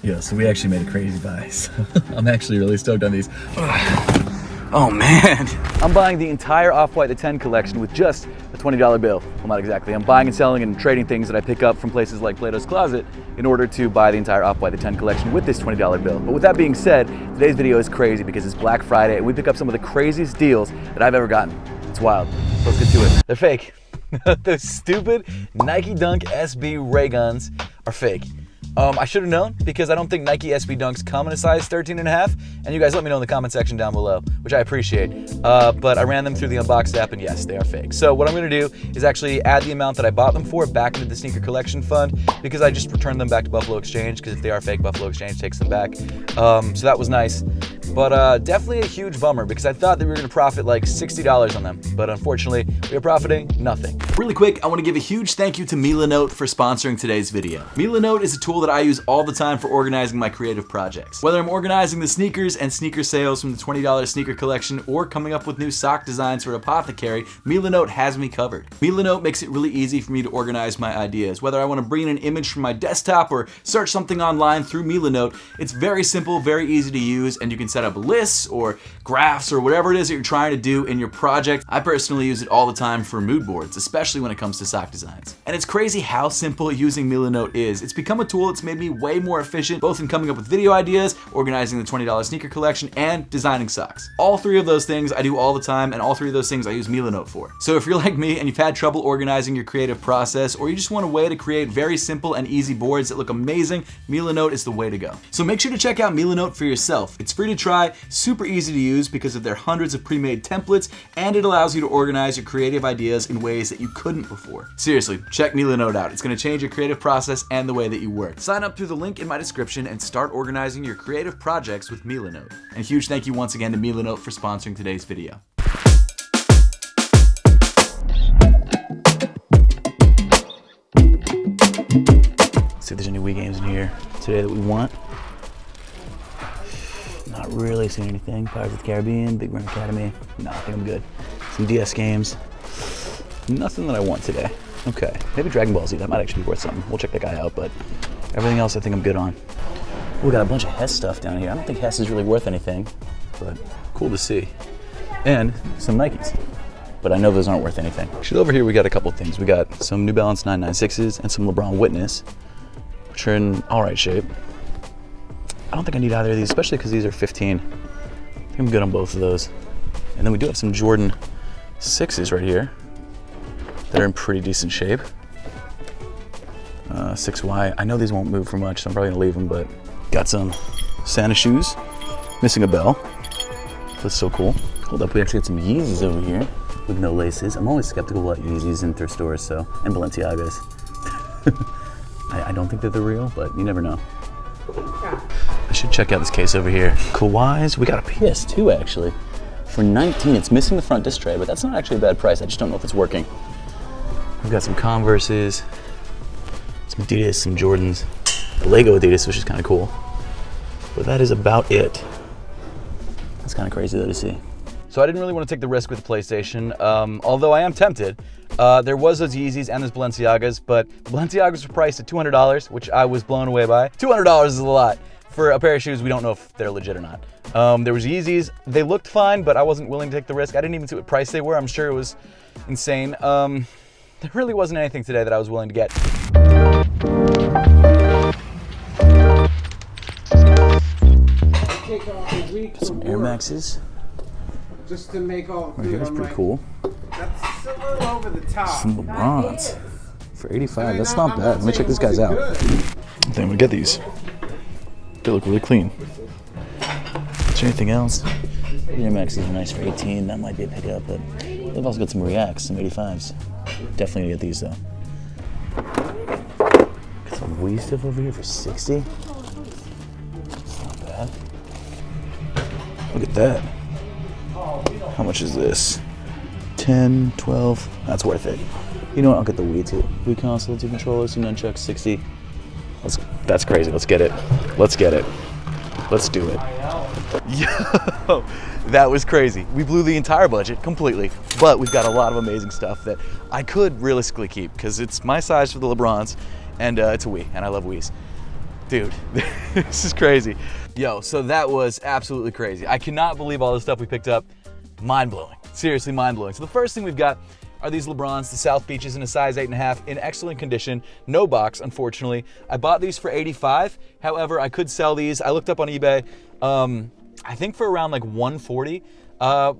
Yeah, so we actually made a crazy buy. So I'm actually really stoked on these. Oh man. I'm buying the entire Off-White The 10 collection with just a $20 bill. Well, not exactly. I'm buying and selling and trading things that I pick up from places like Plato's Closet in order to buy the entire Off-White The 10 collection with this $20 bill. But with that being said, today's video is crazy because it's Black Friday and we pick up some of the craziest deals that I've ever gotten. It's wild. So let's get to it. They're fake. Those stupid Nike Dunk SB Ray guns are fake. I should have known because I don't think Nike SB Dunks come in a size 13.5, and you guys let me know in the comment section down below, which I appreciate. But I ran them through the Unboxed app, and yes, they are fake. So what I'm gonna do is actually add the amount that I bought them for back into the sneaker collection fund because I just returned them back to Buffalo Exchange because if they are fake, Buffalo Exchange takes them back. So that was nice. But definitely a huge bummer because I thought that we were gonna profit like $60 on them, but unfortunately, we are profiting nothing. Really quick, I wanna give a huge thank you to Milanote for sponsoring today's video. Milanote is a tool that I use all the time for organizing my creative projects. Whether I'm organizing the sneakers and sneaker sales from the $20 sneaker collection or coming up with new sock designs for Apothecary, Milanote has me covered. Milanote makes it really easy for me to organize my ideas. Whether I wanna bring in an image from my desktop or search something online through Milanote, it's very simple, very easy to use, and you can set up lists or graphs or whatever it is that you're trying to do in your project. I personally use it all the time for mood boards, especially when it comes to sock designs. And it's crazy how simple using Milanote is. It's become a tool that's made me way more efficient, both in coming up with video ideas, organizing the $20 sneaker collection, and designing socks. All three of those things I do all the time, and all three of those things I use Milanote for. So if you're like me and you've had trouble organizing your creative process, or you just want a way to create very simple and easy boards that look amazing, Milanote is the way to go. So make sure to check out Milanote for yourself. It's free to try, super easy to use because of their hundreds of pre-made templates, and it allows you to organize your creative ideas in ways that you couldn't before. Seriously, check Milanote out. It's gonna change your creative process and the way that you work. Sign up through the link in my description and start organizing your creative projects with Milanote. And huge thank you once again to Milanote for sponsoring today's video. See if there's any Wii games in here today that we want. Not really seeing anything. Pirates of the Caribbean, Big Run Academy. No, I think I'm good. Some DS games. Nothing that I want today. Okay, maybe Dragon Ball Z. That might actually be worth something. We'll check that guy out, but everything else I think I'm good on. We got a bunch of Hess stuff down here. I don't think Hess is really worth anything, but cool to see. And some Nikes, but I know those aren't worth anything. Actually, over here we got a couple things. We got some New Balance 996s and some LeBron Witness, which are in all right shape. I don't think I need either of these, especially because these are 15. I think I'm good on both of those. And then we do have some Jordan 6s right here that are in pretty decent shape. 6Y. I know these won't move for much, so I'm probably gonna leave them, but got some Santa shoes. Missing a bell. That's so cool. Hold up, we actually got some Yeezys over here with no laces. I'm always skeptical about Yeezys in thrift stores, so, and Balenciagas. I don't think they're the real, but you never know. I should check out this case over here. Kawhi's, we got a PS2 actually. For 19, it's missing the front disc tray, but that's not actually a bad price. I just don't know if it's working. We've got some Converses, some Adidas, some Jordans, the Lego Adidas, which is kind of cool. But that is about it. That's kind of crazy though to see. So I didn't really want to take the risk with the PlayStation, although I am tempted. There was those Yeezys and those Balenciagas, but the Balenciagas were priced at $200, which I was blown away by. $200 is a lot for a pair of shoes we don't know if they're legit or not. There was Yeezys. They looked fine, but I wasn't willing to take the risk. I didn't even see what price they were. I'm sure it was insane. There really wasn't anything today that I was willing to get. Some Air Maxes. Just to make all right here, that's pretty cool. That's a little over the top. Some LeBrons for 85. That's not bad. Let me check these guys out. I think I'm gonna get these. They look really clean. Is there anything else? Air Maxes are nice for 18. That might be a pickup, but they've also got some Reacts, some 85s. Definitely gonna get these though. Got some Wii stuff over here for 60. That's not bad. Look at that. How much is this? 10, 12, that's worth it. You know what, I'll get the Wii too. Wii console, 2 controllers, 2 nunchucks, 60. That's crazy, let's get it. Let's get it. Let's do it. Yo, that was crazy. We blew the entire budget completely, but we've got a lot of amazing stuff that I could realistically keep because it's my size for the LeBrons and it's a Wii, and I love Wiis. Dude, this is crazy. Yo, so that was absolutely crazy. I cannot believe all the stuff we picked up. Mind-blowing, seriously mind-blowing. So the first thing we've got are these LeBrons, the South Beaches in a size 8.5 in excellent condition. No box, unfortunately. I bought these for $85. However, I could sell these. I looked up on eBay, I think for around like $140.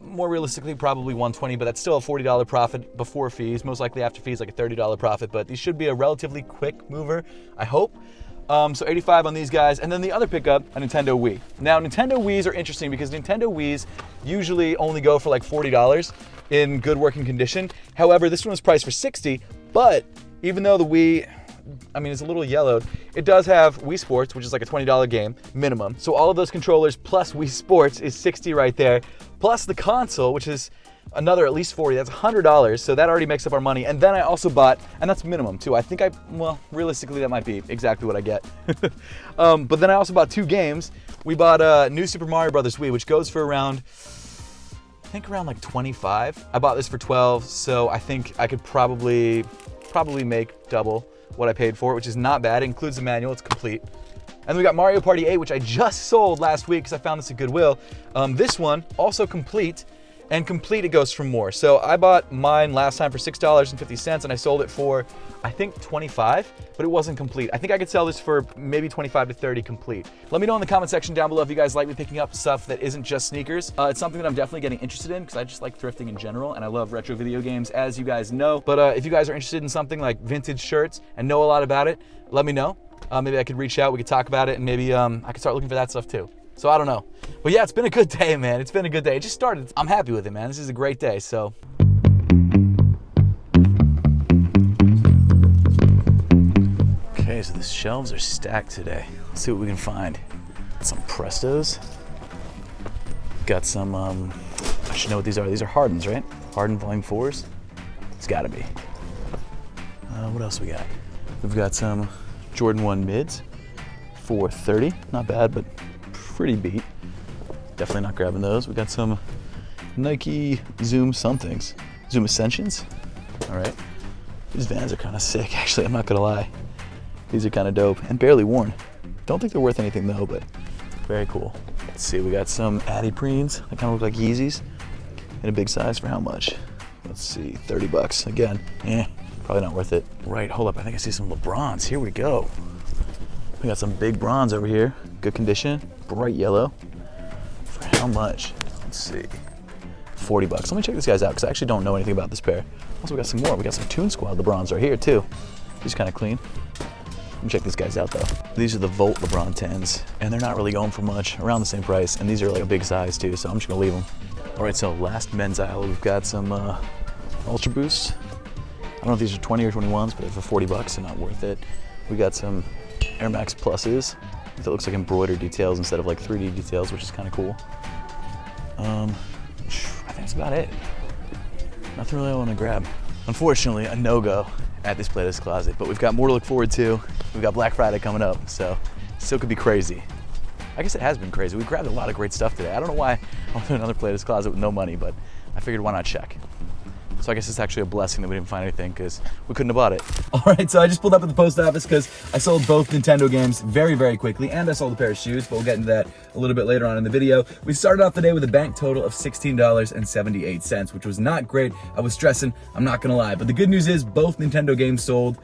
More realistically, probably $120, but that's still a $40 profit before fees. Most likely after fees, like a $30 profit, but these should be a relatively quick mover, I hope. So 85 on these guys. And then the other pickup, a Nintendo Wii. Now, Nintendo Wiis are interesting because Nintendo Wiis usually only go for like $40 in good working condition. However, this one was priced for $60, but even though the Wii, I mean, it's a little yellowed, it does have Wii Sports, which is like a $20 game minimum. So all of those controllers plus Wii Sports is $60 right there, plus the console, which is another at least $40, that's $100, so that already makes up our money. And then I also bought, and that's minimum too, I think well, realistically that might be exactly what I get. But then I also bought 2 games. We bought New Super Mario Bros. Wii, which goes for around, I think around like 25. I bought this for 12, so I think I could probably make double what I paid for it, which is not bad. It includes the manual, it's complete. And then we got Mario Party 8, which I just sold last week because I found this at Goodwill. This one, also complete, and complete it goes for more. So I bought mine last time for $6.50 and I sold it for, I think 25, but it wasn't complete. I think I could sell this for maybe 25 to 30 complete. Let me know in the comment section down below if you guys like me picking up stuff that isn't just sneakers. It's something that I'm definitely getting interested in because I just like thrifting in general and I love retro video games, as you guys know. But if you guys are interested in something like vintage shirts and know a lot about it, let me know. Maybe I could reach out, we could talk about it, and maybe I could start looking for that stuff too. So I don't know. But yeah, it's been a good day, man. It's been a good day. It just started. I'm happy with it, man. This is a great day, so. Okay, so the shelves are stacked today. Let's see what we can find. Some Prestos. Got some, I should know what these are. These are Hardens, right? Harden Volume 4s. It's gotta be. What else we got? We've got some Jordan 1 mids for $30. Not bad, but pretty beat. Definitely not grabbing those. We got some Nike Zoom somethings. Zoom Ascensions. All right. These Vans are kind of sick, actually. I'm not gonna lie. These are kind of dope and barely worn. Don't think they're worth anything though, but very cool. Let's see, we got some Adipreens. They kind of look like Yeezys in a big size for how much? Let's see, $30. Again, probably not worth it. Right, hold up, I think I see some LeBrons. Here we go. We got some big bronze over here. Good condition, bright yellow. For how much? Let's see, $40. Let me check these guys out because I actually don't know anything about this pair. Also, we got some more. We got some Toon Squad LeBrons right here too. These kind of clean. Let me check these guys out though. These are the Volt LeBron 10s, and they're not really going for much, around the same price, and these are like a big size too, so I'm just gonna leave them. All right, so last men's aisle, we've got some Ultra Boosts. I don't know if these are 20 or 21s, but they're for $40, so not worth it. We got some Air Max Pluses that looks like embroidered details instead of like 3D details, which is kind of cool. I think that's about it. Nothing really I want to grab. Unfortunately, a no-go at this Playlist Closet, but we've got more to look forward to. We've got Black Friday coming up, so it still could be crazy. I guess it has been crazy. We grabbed a lot of great stuff today. I don't know why I went to another Playlist Closet with no money, but I figured why not check. So I guess it's actually a blessing that we didn't find anything because we couldn't have bought it. All right, so I just pulled up at the post office because I sold both Nintendo games very, very quickly, and I sold a pair of shoes, but we'll get into that a little bit later on in the video. We started off the day with a bank total of $16.78, which was not great. I was stressing, I'm not gonna lie, but the good news is both Nintendo games sold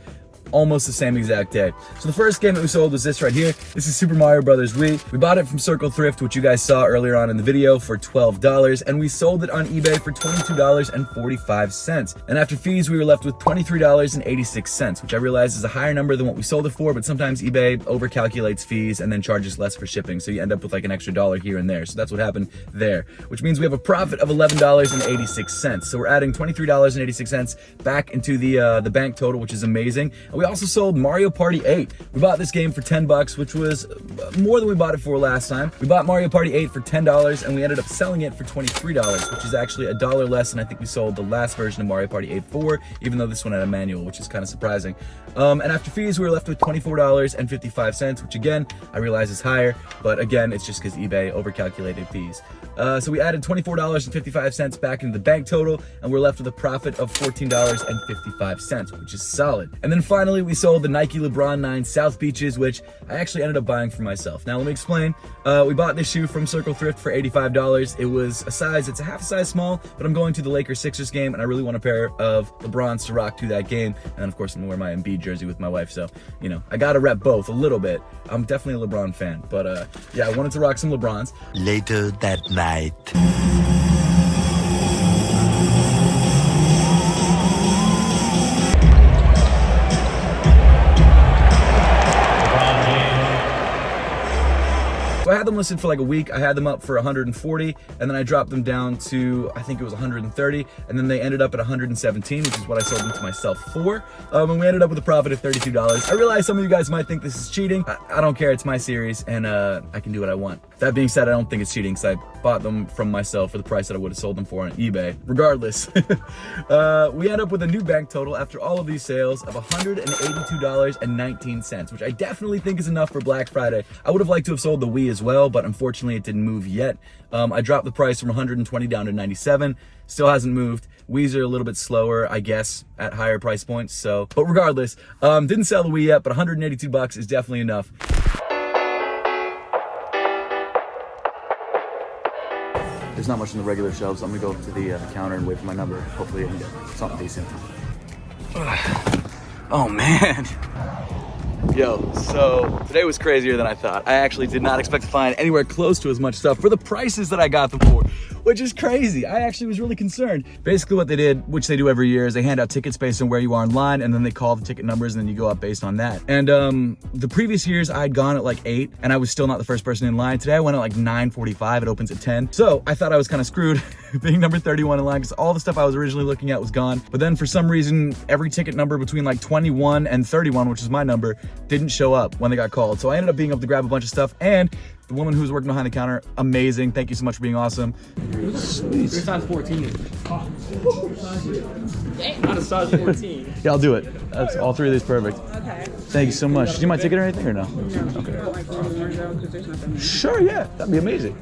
almost the same exact day. So the first game that we sold was this right here. This is Super Mario Bros. Wii. We bought it from Circle Thrift, which you guys saw earlier on in the video, for $12, and we sold it on eBay for $22.45. And after fees, we were left with $23.86, which I realize is a higher number than what we sold it for, but sometimes eBay overcalculates fees and then charges less for shipping, so you end up with like an extra dollar here and there. So that's what happened there, which means we have a profit of $11.86. So we're adding $23.86 back into the bank total, which is amazing. And we also sold Mario Party 8. We bought this game for $10, which was more than we bought it for last time. We bought Mario Party 8 for $10, and we ended up selling it for $23, which is actually $1 less than I think we sold the last version of Mario Party 8 for, even though this one had a manual, which is kind of surprising. And after fees, we were left with $24.55, which again, I realize is higher, but again, it's just because eBay overcalculated fees. So we added $24.55 back into the bank total, and we're left with a profit of $14.55, which is solid. And then finally, finally, we sold the Nike LeBron 9 South Beaches, which I actually ended up buying for myself. Now, let me explain. We bought this shoe from Circle Thrift for $85. It was a size, it's a half a size small, but I'm going to the Lakers-Sixers game, and I really want a pair of LeBrons to rock to that game. And then, of course, I'm gonna wear my Embiid jersey with my wife, so, you know, I gotta rep both a little bit. I'm definitely a LeBron fan, but yeah, I wanted to rock some LeBrons. Later that night. So I had them listed for like a week. I had them up for 140, and then I dropped them down to, I think it was 130, and then they ended up at 117, which is what I sold them to myself for. And we ended up with a profit of $32. I realize some of you guys might think this is cheating. I don't care, it's my series, and I can do what I want. That being said, I don't think it's cheating, because I bought them from myself for the price that I would have sold them for on eBay. Regardless, we end up with a new bank total after all of these sales of $182.19, which I definitely think is enough for Black Friday. I would have liked to have sold the Wii as well, but unfortunately it didn't move yet. I dropped the price from 120 down to 97. Still hasn't moved. Wii's are a little bit slower, I guess, at higher price points. So, but regardless, didn't sell the Wii yet, but 182 bucks is definitely enough. There's not much on the regular shelves, so I'm gonna go up to the counter and wait for my number. Hopefully I can get something decent. Oh man. Yo, so today was crazier than I thought. I actually did not expect to find anywhere close to as much stuff for the prices that I got them for, which is crazy. I actually was really concerned. Basically what they did, which they do every year, is they hand out tickets based on where you are in line, and then they call the ticket numbers, and then you go up based on that. And the previous years I'd gone at like 8, and I was still not the first person in line. Today I went at like 9:45, it opens at 10. So I thought I was kind of screwed being number 31 in line, because all the stuff I was originally looking at was gone. But then for some reason, every ticket number between like 21 and 31, which is my number, didn't show up when they got called. So I ended up being able to grab a bunch of stuff, and the woman who was working behind the counter, amazing. Thank you so much for being awesome. Sweet. You're size 14. Not a size 14. Yeah, I'll do it. That's all three of these perfect. Okay. Thank you so much. Do you need my ticket or anything or no? No. Okay. Like more though, because there's nothing. Sure, yeah, that'd be amazing.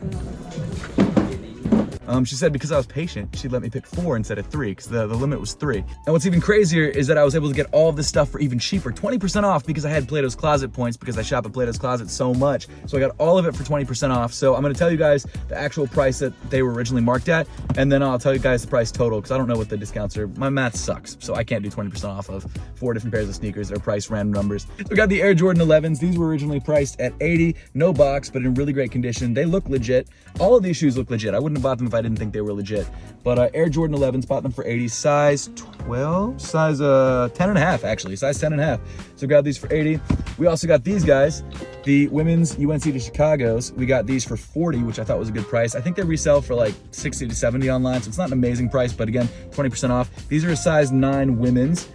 She said because I was patient, she'd let me pick 4 instead of 3, because the limit was 3. And what's even crazier is that I was able to get all of this stuff for even cheaper, 20% off, because I had Plato's Closet points, because I shop at Plato's Closet so much. So I got all of it for 20% off. So I'm gonna tell you guys the actual price that they were originally marked at, and then I'll tell you guys the price total, because I don't know what the discounts are. My math sucks, so I can't do 20% off of 4 different pairs of sneakers that are priced random numbers. So we got the Air Jordan 11s. These were originally priced at 80, no box, but in really great condition. They look legit. All of these shoes look legit. I wouldn't have bought them if I didn't think they were legit. But Air Jordan 11s, bought them for 80, size 12, size 10 and a half actually, size 10 and a half. So grab these for 80. We also got these guys, the women's UNC to Chicago's. We got these for 40, which I thought was a good price. I think they resell for like 60 to 70 online, so it's not an amazing price, but again, 20% off. These are a size 9 women's.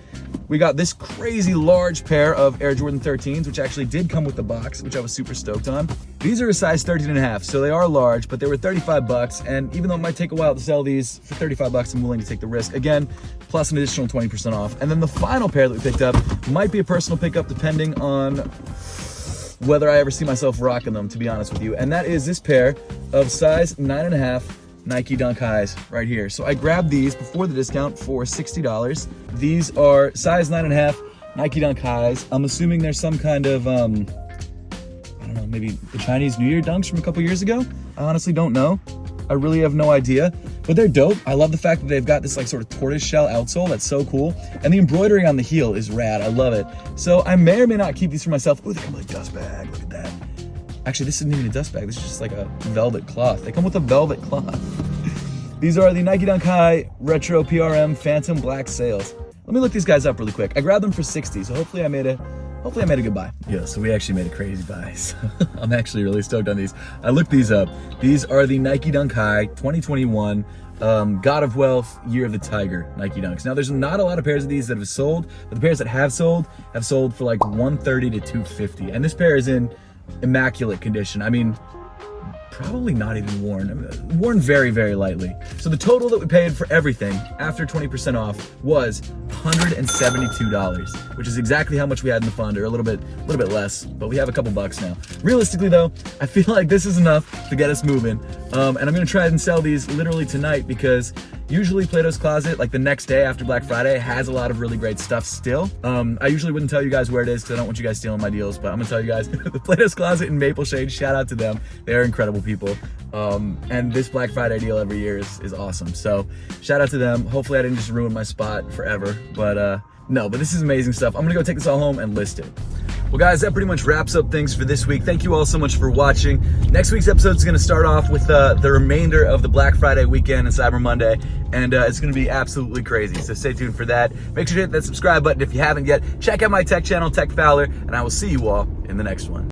We got this crazy large pair of Air Jordan 13s, which actually did come with the box, which I was super stoked on. These are a size 13 and a half, so they are large, but they were 35 bucks. And even though it might take a while to sell these, for 35 bucks, I'm willing to take the risk. Again, plus an additional 20% off. And then the final pair that we picked up might be a personal pickup depending on whether I ever see myself rocking them, to be honest with you. And that is this pair of size 9 and a half Nike Dunk Highs right here. So I grabbed these before the discount for $60. These are size 9 and a half Nike Dunk Highs. I'm assuming there's some kind of, I don't know, maybe the Chinese New Year dunks from a couple years ago. I honestly don't know. I really have no idea, but they're dope. I love the fact that they've got this like sort of tortoise shell outsole. That's so cool. And the embroidery on the heel is rad. I love it. So I may or may not keep these for myself. Ooh, they come with a dust bag. Look at that. Actually, this isn't even a dust bag. This is just like a velvet cloth. They come with a velvet cloth. These are the Nike Dunk High Retro PRM Phantom Black Sails. Let me look these guys up really quick. I grabbed them for 60, so hopefully I made a good buy. Yeah, so we actually made a crazy buy. So I'm actually really stoked on these. I looked these up. These are the Nike Dunk High 2021 God of Wealth Year of the Tiger Nike Dunks. Now there's not a lot of pairs of these that have sold, but the pairs that have sold for like 130 to 250. And this pair is in immaculate condition. I mean, probably not even worn. Worn very, very lightly. So the total that we paid for everything after 20% off was $172, which is exactly how much we had in the fund, or a little bit less, but we have a couple bucks now. Realistically though, I feel like this is enough to get us moving. And I'm gonna try and sell these literally tonight, because Usually Plato's Closet, like the next day after Black Friday, has a lot of really great stuff still. I usually wouldn't tell you guys where it is because I don't want you guys stealing my deals, but I'm gonna tell you guys, the Plato's Closet in Maple Shade, shout out to them. They are incredible people. And this Black Friday deal every year is awesome. So shout out to them. Hopefully I didn't just ruin my spot forever, but no, but this is amazing stuff. I'm gonna go take this all home and list it. Well guys, that pretty much wraps up things for this week. Thank you all so much for watching. Next week's episode is gonna start off with the remainder of the Black Friday weekend and Cyber Monday, and it's gonna be absolutely crazy, so stay tuned for that. Make sure to hit that subscribe button if you haven't yet. Check out my tech channel, Seth Fowler, and I will see you all in the next one.